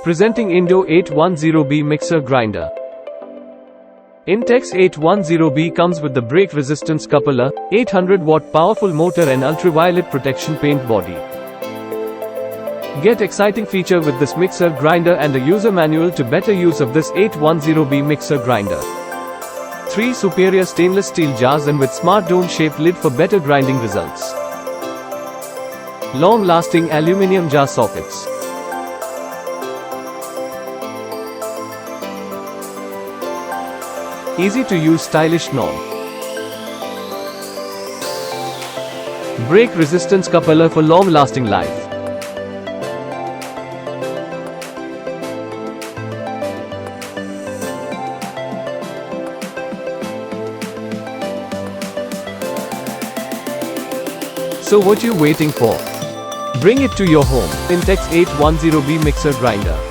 Presenting INDO 810B mixer grinder. Intex 810B comes with the brake resistance coupler, 800-watt powerful motor and ultraviolet protection paint body. Get exciting feature with this mixer grinder and a user manual to better use of this 810B mixer grinder. 3 superior stainless steel jars and with smart dome-shaped lid for better grinding results. Long-lasting aluminium jar sockets. Easy to use stylish knob. Brake resistance coupler for long-lasting life. So what you waiting for? Bring it to your home. Intex 810B mixer grinder.